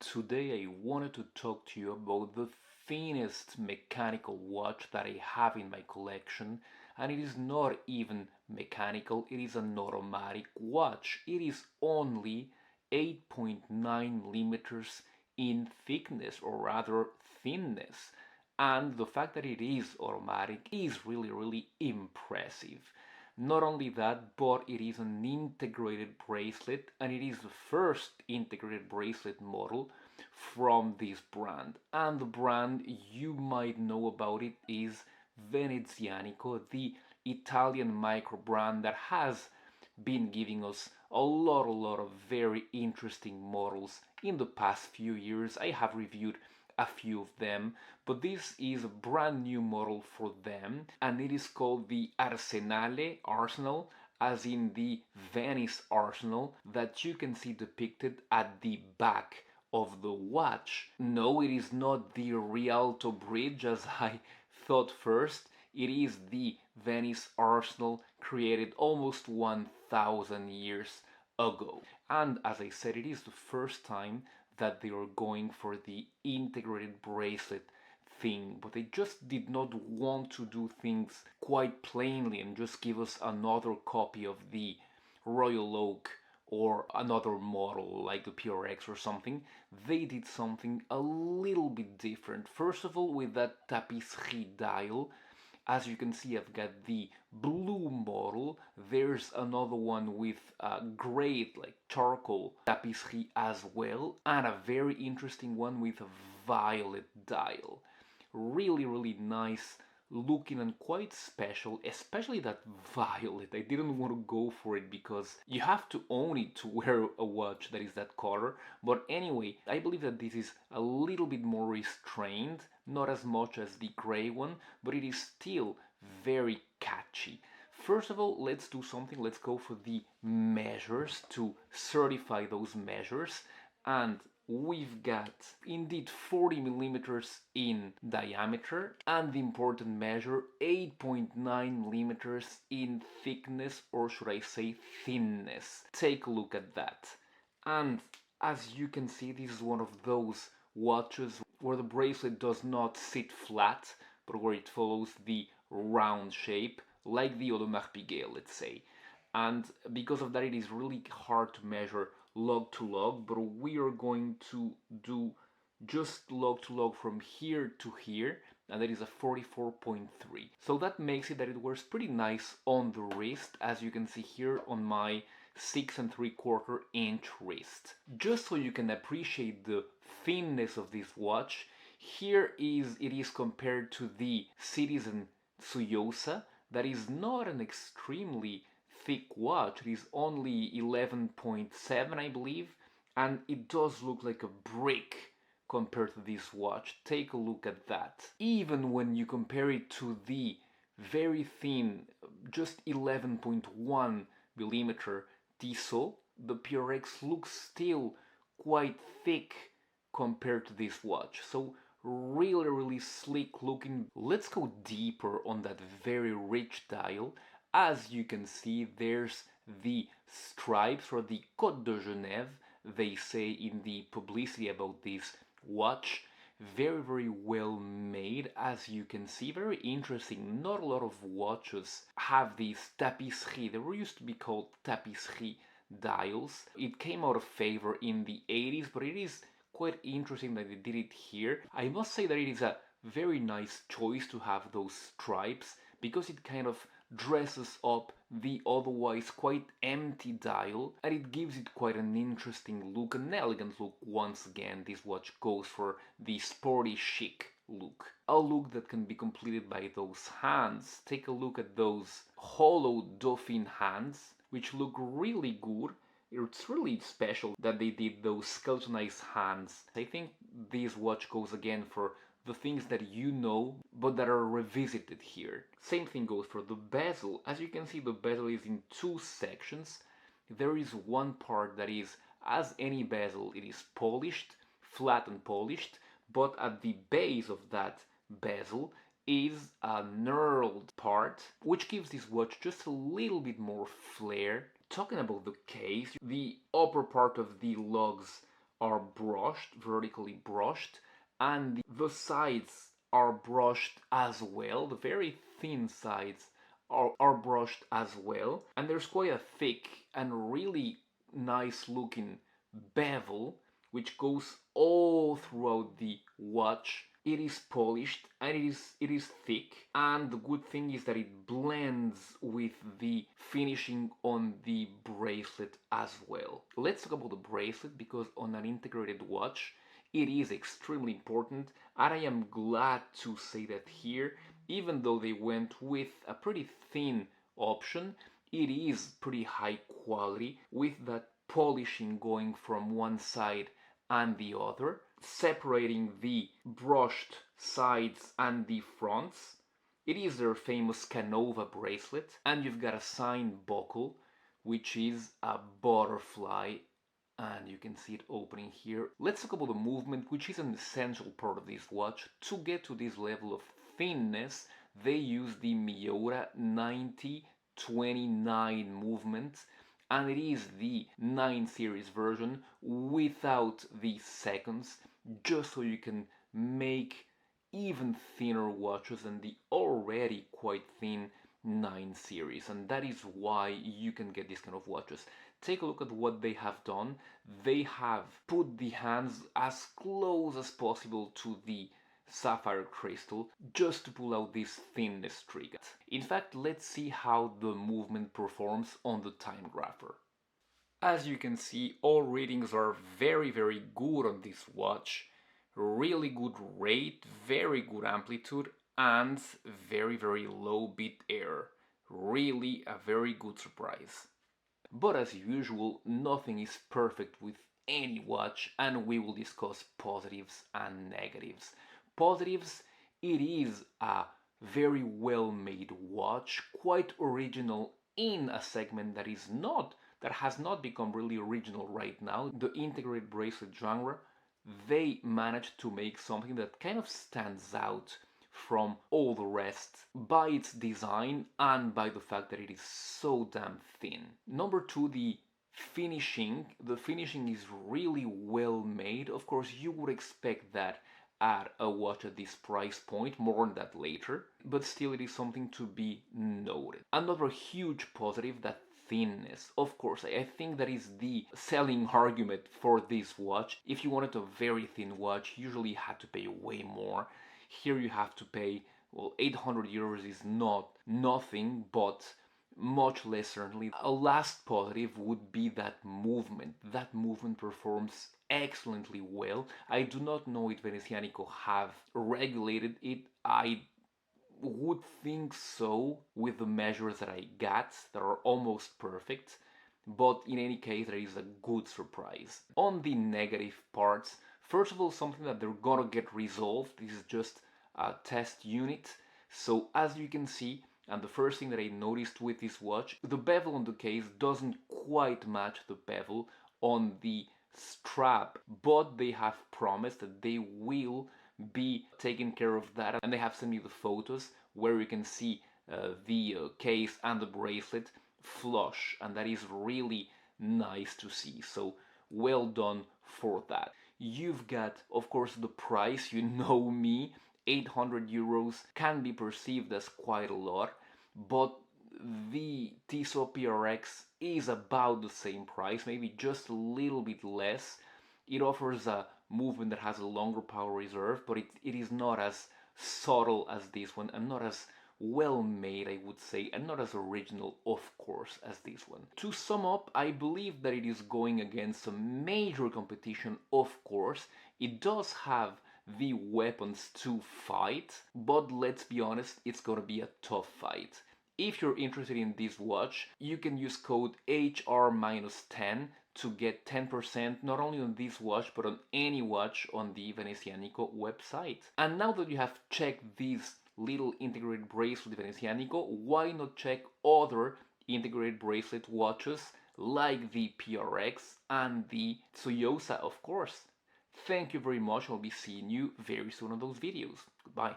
Today I wanted to talk to you about the thinnest mechanical watch that I have in my collection, and it is not even mechanical, it is an automatic watch. It is only 8.9 millimeters in thickness, or rather thinness, and the fact that it is automatic is really impressive. Not only that, but it is an integrated bracelet, and it is the first integrated bracelet model from this brand. And the brand you might know about it is Venezianico, the Italian micro brand that has been giving us a lot of very interesting models in the past few years. I have reviewed a few of them, but this is a brand new model for them, and it is called the Arsenal, as in the Venice Arsenal that you can see depicted at the back of the watch. No, it is not the Rialto Bridge as I thought first. It is the Venice Arsenal, created almost 1000 years ago. And as I said, it is the first time that they are going for the integrated bracelet thing, but they just did not want to do things quite plainly and just give us another copy of the Royal Oak or another model like the PRX or something. They did something a little bit different. First of all, with that tapisserie dial. As you can see, I've got the blue model. There's another one with a gray, like charcoal tapisserie as well, and a very interesting one with a violet dial. Really nice looking and quite special, especially that violet. I didn't want to go for it because you have to own it to wear a watch that is that color. But anyway, I believe that this is a little bit more restrained, not as much as the gray one, but it is still very catchy. First of all, let's do something. Let's go for the measures to certify those measures. And we've got indeed 40 millimeters in diameter, and the important measure 8.9 millimeters in thickness, or should I say thinness. Take a look at that. And as you can see, this is one of those watches where the bracelet does not sit flat, but where it follows the round shape, like the Audemars Piguet, let's say. And because of that, it is really hard to measure log to log, but we are going to do just log to log from here to here, and that is a 44.3. So that makes it that it wears pretty nice on the wrist, as you can see here on my 6 3/4 inch wrist. Just so you can appreciate the thinness of this watch, here it is compared to the Citizen Tsuyosa. That is not an extremely thick watch. It is only 11.7, I believe, and it does look like a brick compared to this watch. Take a look at that. Even when you compare it to the very thin, just 11.1 millimeter Tissot, the PRX looks still quite thick compared to this watch. So really sleek looking. Let's go deeper on that very rich dial. As you can see, there's the stripes, or the Côte de Genève, they say in the publicity about this watch. Very well made, as you can see. Very interesting. Not a lot of watches have these tapisserie. They were used to be called tapisserie dials. It came out of favor in the 80s, but it is quite interesting that they did it here. I must say that it is a very nice choice to have those stripes, because it kind of dresses up the otherwise quite empty dial, and it gives it quite an interesting look, an elegant look. Once again, this watch goes for the sporty chic look. A look that can be completed by those hands. Take a look at those hollow Dauphine hands, which look really good. It's really special that they did those skeletonized hands. I think this watch goes again for the things that you know, but that are revisited here. Same thing goes for the bezel. As you can see, the bezel is in two sections. There is one part that is, as any bezel, it is polished, flat and polished, but at the base of that bezel is a knurled part, which gives this watch just a little bit more flair. Talking about the case, the upper part of the lugs are brushed, vertically brushed, and the sides are brushed as well. The very thin sides are brushed as well. And there's quite a thick and really nice looking bevel which goes all throughout the watch. It is polished and it is thick, and the good thing is that it blends with the finishing on the bracelet as well. Let's talk about the bracelet, because on an integrated watch it is extremely important, and I am glad to say that here, even though they went with a pretty thin option, it is pretty high quality with that polishing going from one side and the other, separating the brushed sides and the fronts. It is their famous Canova bracelet, and you've got a signed buckle, which is a butterfly, and you can see it opening here. Let's talk about the movement, which is an essential part of this watch. To get to this level of thinness, they use the Miura 9029 movement, and it is the 9 series version without the seconds, just so you can make even thinner watches than the already quite thin 9 series, and that is why you can get this kind of watches. Take a look at what they have done. They have put the hands as close as possible to the sapphire crystal just to pull out this thinness trigger. In fact, let's see how the movement performs on the time grapher. As you can see, all readings are very good on this watch. Really good rate, very good amplitude, and very low bit error. Really a very good surprise. But as usual, nothing is perfect with any watch, and we will discuss positives and negatives. Positives: it is a very well made watch, quite original in a segment that has not become really original right now, the integrated bracelet genre. They managed to make something that kind of stands out from all the rest by its design and by the fact that it is so damn thin. Number two, the finishing. The finishing is really well made. Of course, you would expect that at a watch at this price point, more on that later, but still it is something to be noted. Another huge positive, that thinness. Of course, I think that is the selling argument for this watch. If you wanted a very thin watch, usually you had to pay way more. Here you have to pay, well, 800 euros is not nothing, but much less certainly. A last positive would be that movement. That movement performs excellently well. I do not know if Venezianico have regulated it. I would think so, with the measures that I got that are almost perfect, but in any case there is a good surprise. On the negative parts, first of all, something that they're gonna get resolved. This is just a test unit, so as you can see, and the first thing that I noticed with this watch, the bevel on the case doesn't quite match the bevel on the strap, but they have promised that they will be taking care of that, and they have sent me the photos where you can see the case and the bracelet flush, and that is really nice to see, so well done for that. You've got, of course, the price. You know me, 800 euros can be perceived as quite a lot, but the Tissot PRX is about the same price, maybe just a little bit less. It offers a movement that has a longer power reserve, but it is not as subtle as this one, and not as well made, I would say, and not as original, of course, as this one. To sum up, I believe that it is going against some major competition, of course. It does have the weapons to fight, but let's be honest, it's gonna be a tough fight. If you're interested in this watch, you can use code HR-10 to get 10% not only on this watch, but on any watch on the Venezianico website. And now that you have checked this little integrated bracelet Venezianico, why not check other integrated bracelet watches like the PRX and the Tsuyosa, of course. Thank you very much. I'll be seeing you very soon on those videos. Goodbye.